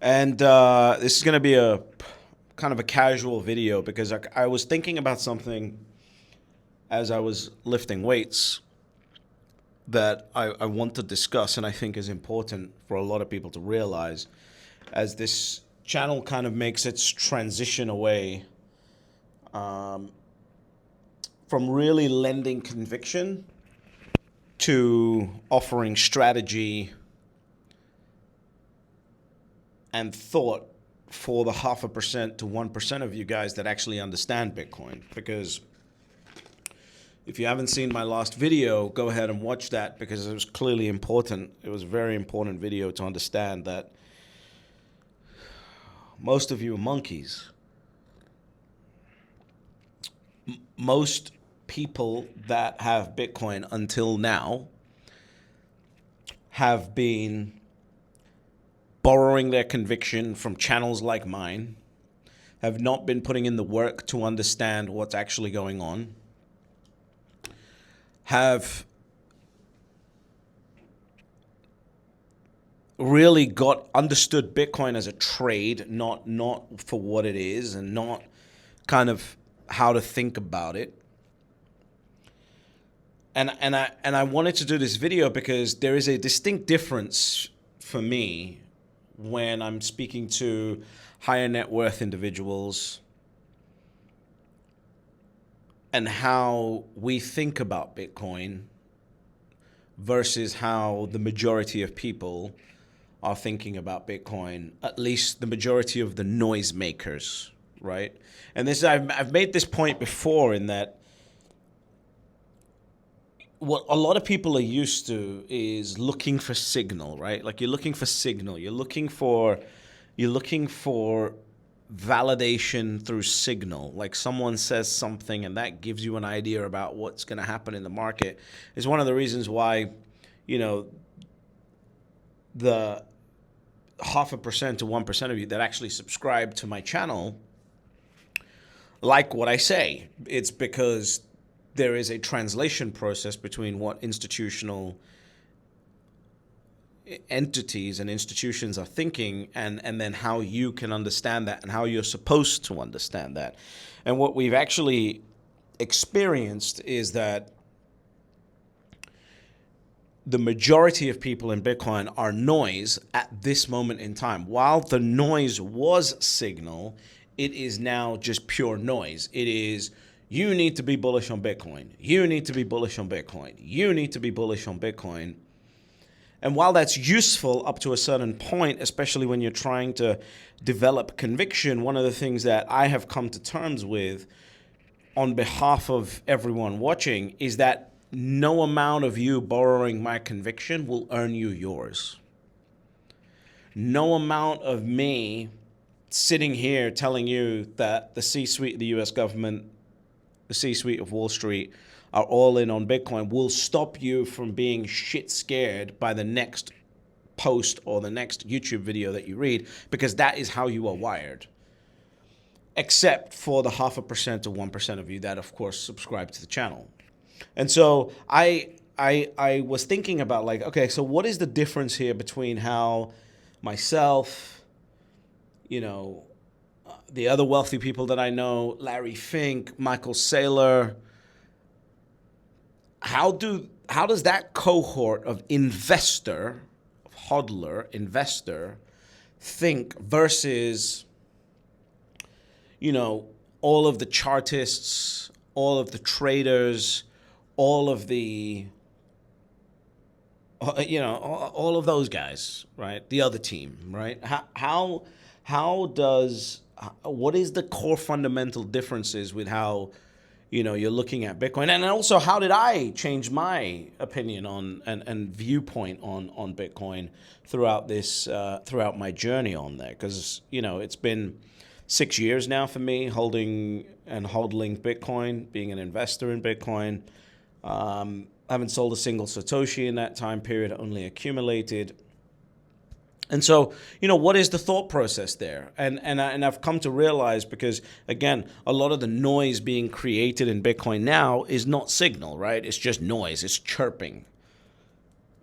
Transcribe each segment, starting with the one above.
And this is going to be a kind of a casual video because I was thinking about something as I was lifting weights that I want to discuss and I think is important for a lot of people to realize as this channel kind of makes its transition away from really lending conviction to offering strategy and thought for the 0.5% to 1% of you guys that actually understand Bitcoin. Because if you haven't seen my last video, go ahead and watch that because it was clearly important. It was a very important video to understand that most of you are monkeys. Most people that have Bitcoin until now have been borrowing their conviction from channels like mine, have not been putting in the work to understand what's actually going on, have really understood Bitcoin as a trade, not for what it is and not kind of how to think about it. And I wanted to do this video because there is a distinct difference for me when I'm speaking to higher net worth individuals and how we think about Bitcoin versus how the majority of people are thinking about Bitcoin, at least the majority of the noisemakers, right? And this I've made this point before in that what a lot of people are used to is looking for signal, right? Like you're looking for signal. You're looking for validation through signal. Like someone says something and that gives you an idea about what's going to happen in the market. Is one of the reasons why, the 0.5% to 1% of you that actually subscribe to my channel like what I say. It's because there is a translation process between what institutional entities and institutions are thinking and then how you can understand that and how you're supposed to understand that. And what we've actually experienced is that the majority of people in Bitcoin are noise at this moment in time. While the noise was signal, it is now just pure noise. It is, you need to be bullish on Bitcoin. You need to be bullish on Bitcoin. You need to be bullish on Bitcoin. And while that's useful up to a certain point, especially when you're trying to develop conviction, one of the things that I have come to terms with on behalf of everyone watching is that no amount of you borrowing my conviction will earn you yours. No amount of me sitting here telling you that the C-suite of the US government, the C-suite of Wall Street are all in on Bitcoin will stop you from being shit scared by the next post or the next YouTube video that you read, because that is how you are wired. Except for the 0.5% to 1% of you that, of course, subscribe to the channel. And so I was thinking about like, okay, so what is the difference here between how myself, the other wealthy people that I know, Larry Fink, Michael Saylor, how does that cohort of investor, of hodler, investor, think versus, all of the chartists, all of the traders, all of the, all of those guys, right? The other team, right? What is the core fundamental differences with how, you're looking at Bitcoin? And also, how did I change my opinion on and viewpoint on Bitcoin throughout throughout my journey on there? Because, it's been 6 years now for me holding and hodling Bitcoin, being an investor in Bitcoin. I haven't sold a single Satoshi in that time period, only accumulated. And so, what is the thought process there? And I've come to realize, because again, a lot of the noise being created in Bitcoin now is not signal, right? It's just noise. It's chirping.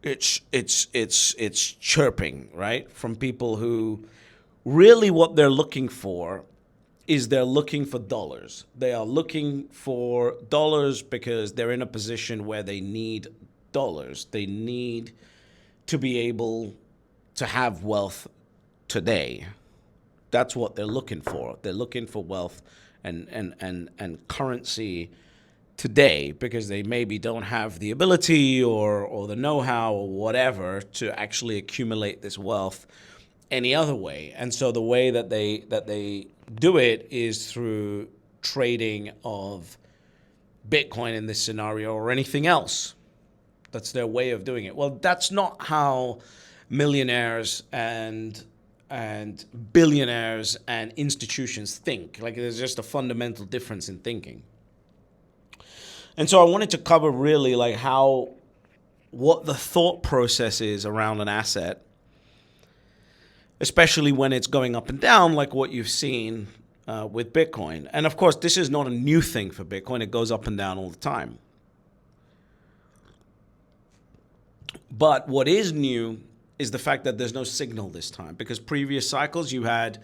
It's chirping, right? From people who really what they're looking for is they're looking for dollars. They are looking for dollars because they're in a position where they need dollars. They need to be able to have wealth today. That's what they're looking for. They're looking for wealth and currency today because they maybe don't have the ability or the know-how or whatever to actually accumulate this wealth any other way. And so the way that they do it is through trading of Bitcoin in this scenario or anything else. That's their way of doing it. Well, that's not how millionaires and billionaires and institutions think. Like, there's just a fundamental difference in thinking. And so I wanted to cover really like what the thought process is around an asset, especially when it's going up and down, like what you've seen with Bitcoin. And of course, this is not a new thing for Bitcoin. It goes up and down all the time. But what is new is the fact that there's no signal this time, because previous cycles you had,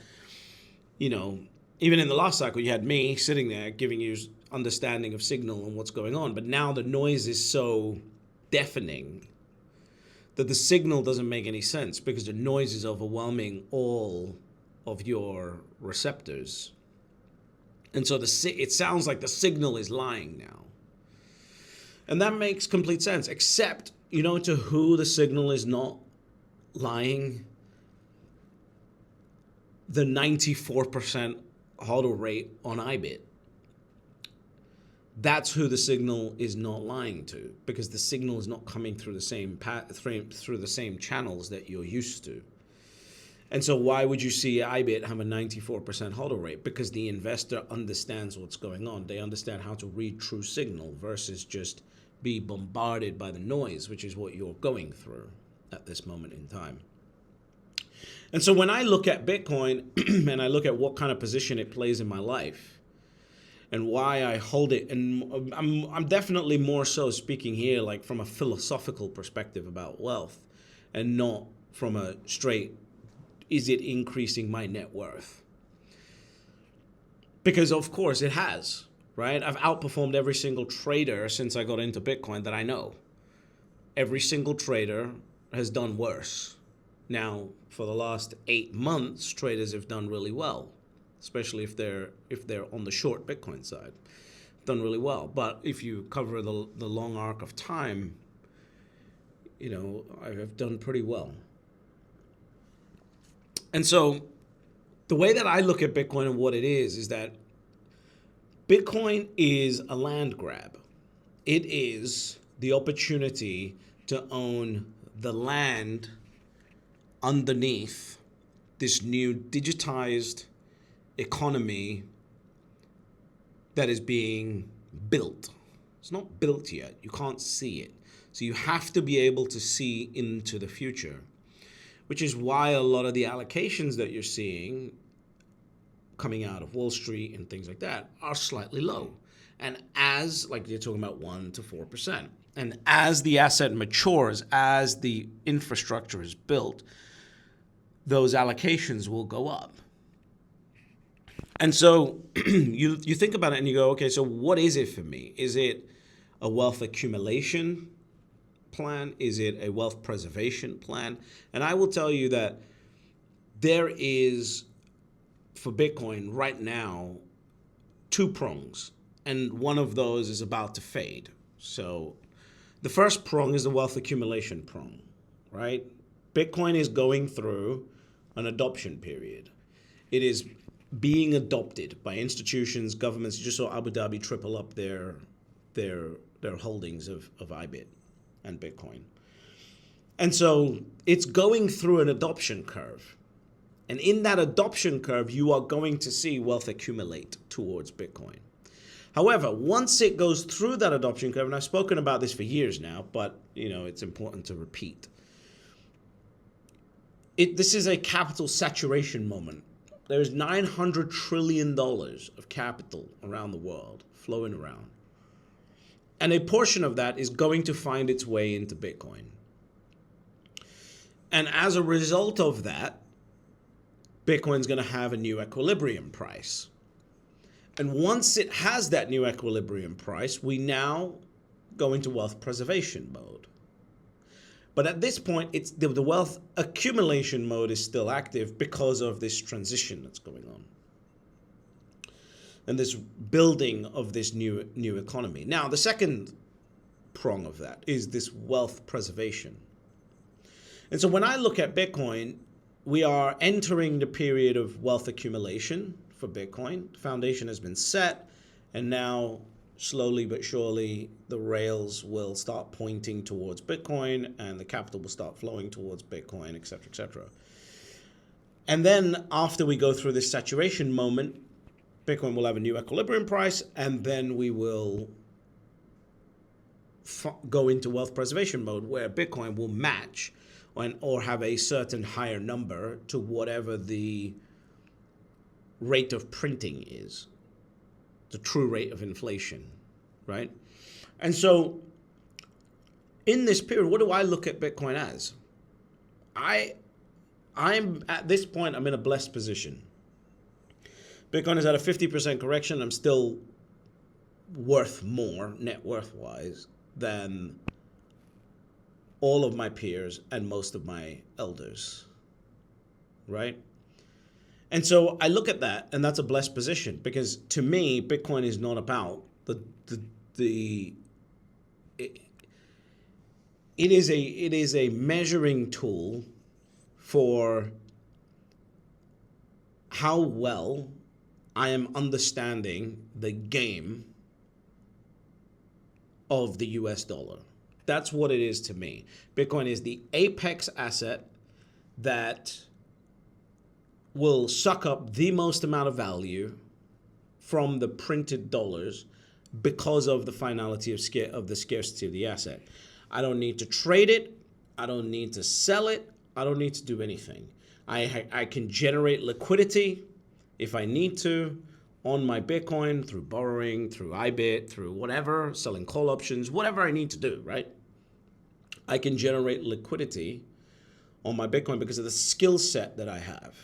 even in the last cycle, you had me sitting there giving you understanding of signal and what's going on. But now the noise is so deafening that the signal doesn't make any sense because the noise is overwhelming all of your receptors. And so it sounds like the signal is lying now. And that makes complete sense, except, to who the signal is not lying. The 94% HODL rate on IBIT. That's who the signal is not lying to, because the signal is not coming through the same through the same channels that you're used to. And so why would you see IBIT have a 94% HODL rate? Because the investor understands what's going on. They understand how to read true signal versus just be bombarded by the noise, which is what you're going through at this moment in time. And so when I look at Bitcoin and I look at what kind of position it plays in my life and why I hold it, and I'm definitely more so speaking here like from a philosophical perspective about wealth and not from a straight, is it increasing my net worth? Because of course it has, right? I've outperformed every single trader since I got into Bitcoin that I know. Every single trader has done worse. Now, for the last 8 months, traders have done really well, especially if they're on the short Bitcoin side, done really well. But if you cover the long arc of time, I've done pretty well. And so the way that I look at Bitcoin and what it is that Bitcoin is a land grab. It is the opportunity to own the land underneath this new digitized economy that is being built. It's not built yet. You can't see it. So you have to be able to see into the future, which is why a lot of the allocations that you're seeing coming out of Wall Street and things like that are slightly low. And as, like you're talking about 1 to 4%. And as the asset matures, as the infrastructure is built, those allocations will go up. And so you think about it and you go, okay, so what is it for me? Is it a wealth accumulation plan? Is it a wealth preservation plan? And I will tell you that there is, for Bitcoin right now, 2 prongs. And one of those is about to fade. So the first prong is the wealth accumulation prong, right? Bitcoin is going through an adoption period. It is being adopted by institutions, governments. You just saw Abu Dhabi triple up their holdings of IBIT and Bitcoin. And so it's going through an adoption curve. And in that adoption curve, you are going to see wealth accumulate towards Bitcoin. However, once it goes through that adoption curve, and I've spoken about this for years now, but it's important to repeat. This is a capital saturation moment. There's $900 trillion of capital around the world flowing around. And a portion of that is going to find its way into Bitcoin. And as a result of that, Bitcoin's going to have a new equilibrium price. And once it has that new equilibrium price, we now go into wealth preservation mode. But at this point, it's the wealth accumulation mode is still active because of this transition that's going on and this building of this new economy. Now, the second prong of that is this wealth preservation. And so when I look at Bitcoin, we are entering the period of wealth accumulation for Bitcoin. The foundation has been set, and now slowly but surely the rails will start pointing towards Bitcoin and the capital will start flowing towards Bitcoin, et cetera, et cetera. And then after we go through this saturation moment, Bitcoin will have a new equilibrium price, and then we will go into wealth preservation mode where Bitcoin will match or have a certain higher number to whatever the rate of printing is, the true rate of inflation, right? And so in this period, what do I look at Bitcoin as? I'm at this point, I'm in a blessed position. Bitcoin is at a 50% correction. I'm still worth more, net worth-wise, than all of my peers and most of my elders, right? And so I look at that, and that's a blessed position, because to me, Bitcoin is not about it is a measuring tool for how well I am understanding the game of the US dollar. That's what it is to me. Bitcoin is the apex asset that will suck up the most amount of value from the printed dollars because of the finality of the scarcity of the asset. I don't need to trade it. I don't need to sell it. I don't need to do anything. I can generate liquidity if I need to on my Bitcoin through borrowing, through IBIT, through whatever, selling call options, whatever I need to do, right? I can generate liquidity on my Bitcoin because of the skill set that I have.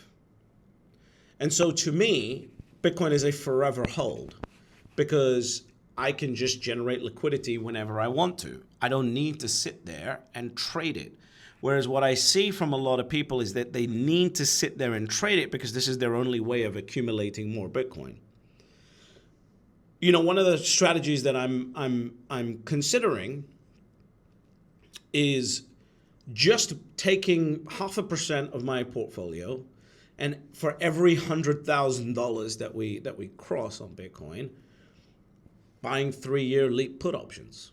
And so to me, Bitcoin is a forever hold because I can just generate liquidity whenever I want to. I don't need to sit there and trade it. Whereas what I see from a lot of people is that they need to sit there and trade it because this is their only way of accumulating more Bitcoin. You know, one of the strategies that I'm considering is just taking 0.5% of my portfolio, and for every $100,000 that we cross on Bitcoin, buying 3-year leap put options.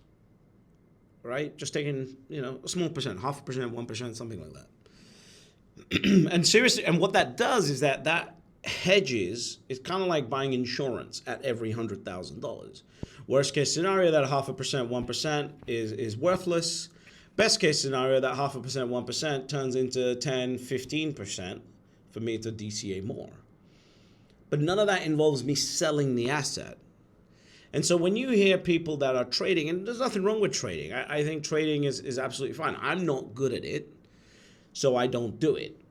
Right? Just taking, a small percent, 0.5%, 1%, something like that. And seriously, and what that does is that hedges, it's kind of like buying insurance at every $100,000. Worst case scenario, that 0.5%, 1% is worthless. Best case scenario, that 0.5%, 1% turns into 10, 15% for me to DCA more. But none of that involves me selling the asset. And so when you hear people that are trading, and there's nothing wrong with trading. I think trading is absolutely fine. I'm not good at it, so I don't do it.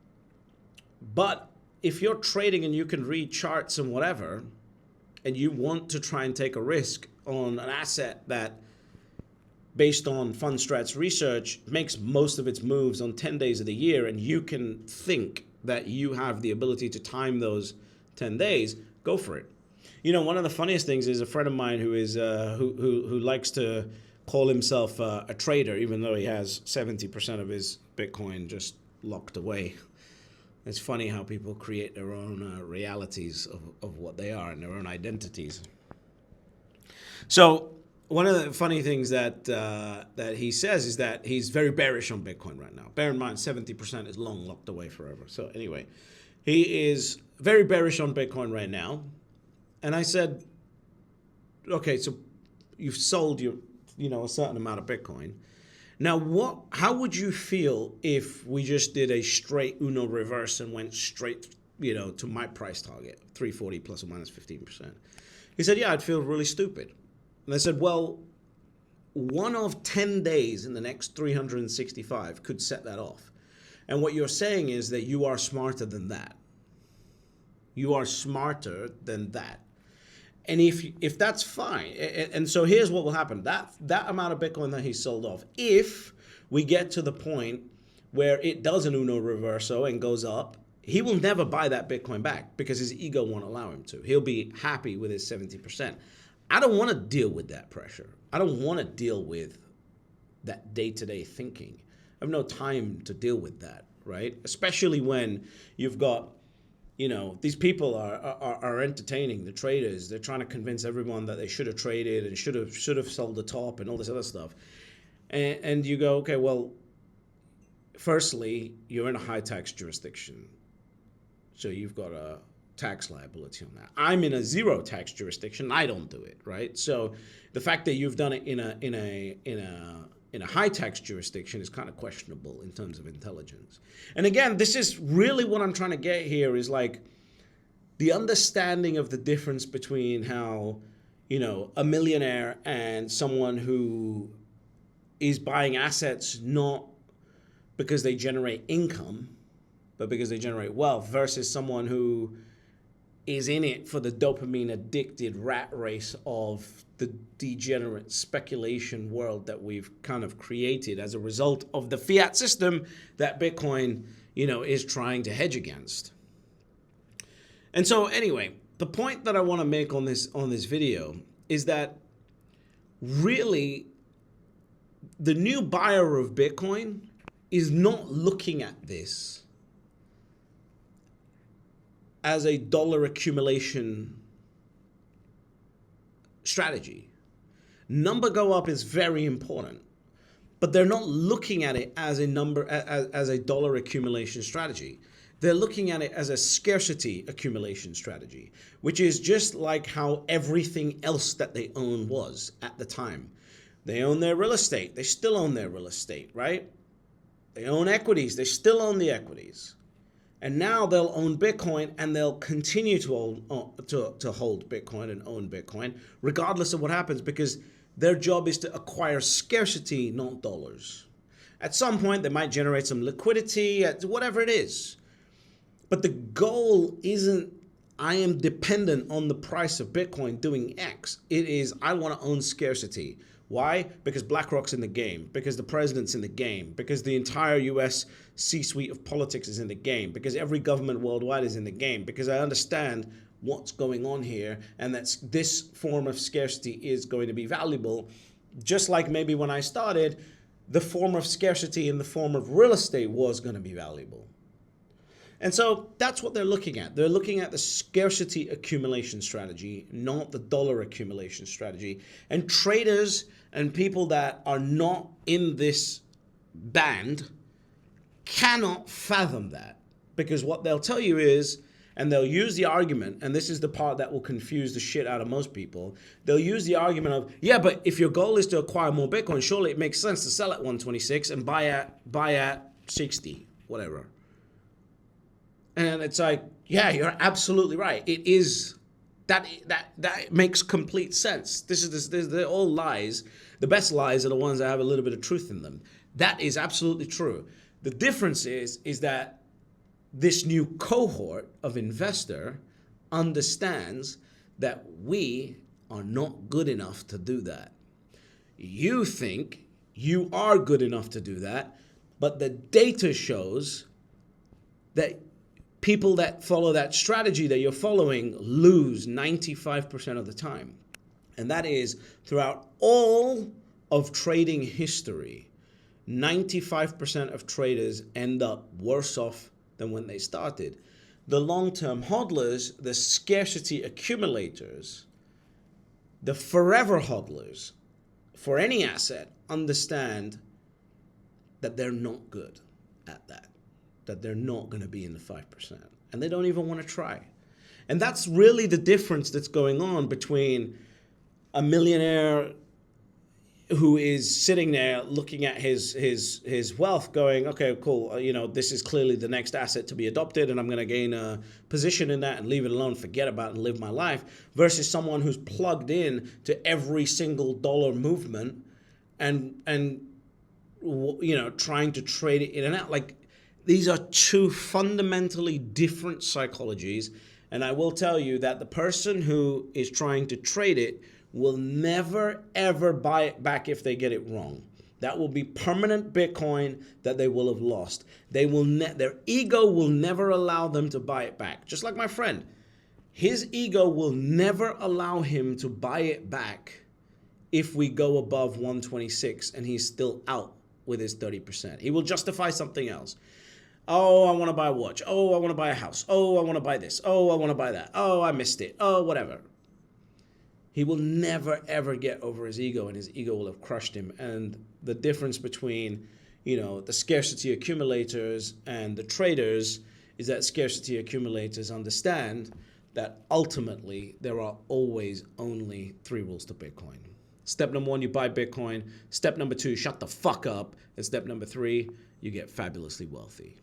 But if you're trading and you can read charts and whatever, and you want to try and take a risk on an asset that, based on FundStrat's research, makes most of its moves on 10 days of the year, and you can think that you have the ability to time those 10 days, go for it. One of the funniest things is a friend of mine who is who likes to call himself a trader, even though he has 70% of his Bitcoin just locked away. It's funny how people create their own realities of what they are and their own identities. So one of the funny things that he says is that he's very bearish on Bitcoin right now. Bear in mind, 70% is long locked away forever. So anyway, he is very bearish on Bitcoin right now. And I said, okay, so you've sold a certain amount of Bitcoin. Now, how would you feel if we just did a straight Uno reverse and went straight, to my price target, 340 plus or minus 15%? He said, yeah, I'd feel really stupid. And I said, well, one of 10 days in the next 365 could set that off. And what you're saying is that you are smarter than that. You are smarter than that. And if that's fine, and so here's what will happen. That amount of Bitcoin that he sold off, if we get to the point where it does an Uno reverso and goes up, he will never buy that Bitcoin back because his ego won't allow him to. He'll be happy with his 70%. I don't want to deal with that pressure. I don't want to deal with that day-to-day thinking. I have no time to deal with that, right? Especially when you've got, these people are entertaining the traders. They're trying to convince everyone that they should have traded and should have sold the top and all this other stuff. And you go, okay, well, firstly, you're in a high tax jurisdiction, so you've got a tax liability on that. I'm in a zero tax jurisdiction. I don't do it, right? So the fact that you've done it in a high tax jurisdiction is kind of questionable in terms of intelligence. And again, this is really what I'm trying to get here is like the understanding of the difference between how, a millionaire and someone who is buying assets not because they generate income, but because they generate wealth, versus someone who is in it for the dopamine addicted rat race of the degenerate speculation world that we've kind of created as a result of the fiat system that Bitcoin, is trying to hedge against. And so anyway, the point that I want to make on this video is that really the new buyer of Bitcoin is not looking at this as a dollar accumulation strategy. Number go up is very important, but they're not looking at it as a dollar accumulation strategy. They're looking at it as a scarcity accumulation strategy, which is just like how everything else that they own was at the time. They own their real estate. They still own their real estate, right? They own equities. They still own the equities. And now they'll own Bitcoin, and they'll continue to hold Bitcoin and own Bitcoin, regardless of what happens, because their job is to acquire scarcity, not dollars. At some point, they might generate some liquidity, whatever it is. But the goal isn't, I am dependent on the price of Bitcoin doing X. It is, I want to own scarcity. Why? Because BlackRock's in the game, because the president's in the game, because the entire US C-suite of politics is in the game, because every government worldwide is in the game, because I understand what's going on here, and that this form of scarcity is going to be valuable. Just like maybe when I started, the form of scarcity in the form of real estate was going to be valuable. And so that's what they're looking at. They're looking at the scarcity accumulation strategy, not the dollar accumulation strategy. And traders and people that are not in this band cannot fathom that, because what they'll tell you is, and they'll use the argument, and this is the part that will confuse the shit out of most people, they'll use the argument of, yeah, but if your goal is to acquire more Bitcoin, surely it makes sense to sell at 126 and buy at 60, whatever. And it's like, yeah, you're absolutely right. It is, that makes complete sense. They're all lies. The best lies are the ones that have a little bit of truth in them. That is absolutely true. The difference is that this new cohort of investor understands that we are not good enough to do that. You think you are good enough to do that, but the data shows that people that follow that strategy that you're following lose 95% of the time. And that is throughout all of trading history, 95% of traders end up worse off than when they started. The long-term hodlers, the scarcity accumulators, the forever hodlers for any asset understand that they're not good at that they're not going to be in the 5%. And they don't even want to try. And that's really the difference that's going on between a millionaire who is sitting there looking at his wealth going, okay, cool, this is clearly the next asset to be adopted, and I'm going to gain a position in that and leave it alone, forget about it and live my life, versus someone who's plugged in to every single dollar movement and trying to trade it in and out. Like, these are two fundamentally different psychologies, And I will tell you that the person who is trying to trade it will never, ever buy it back if they get it wrong. That will be permanent Bitcoin that they will have lost. They will their ego will never allow them to buy it back. Just like my friend. His ego will never allow him to buy it back if we go above 126 and he's still out with his 30%. He will justify something else. Oh, I want to buy a watch. Oh, I want to buy a house. Oh, I want to buy this. Oh, I want to buy that. Oh, I missed it. Oh, whatever. He will never, ever get over his ego, and his ego will have crushed him. And the difference between, the scarcity accumulators and the traders is that scarcity accumulators understand that ultimately there are always only 3 rules to Bitcoin. Step number 1, you buy Bitcoin. Step number 2, shut the fuck up. And step number 3, you get fabulously wealthy.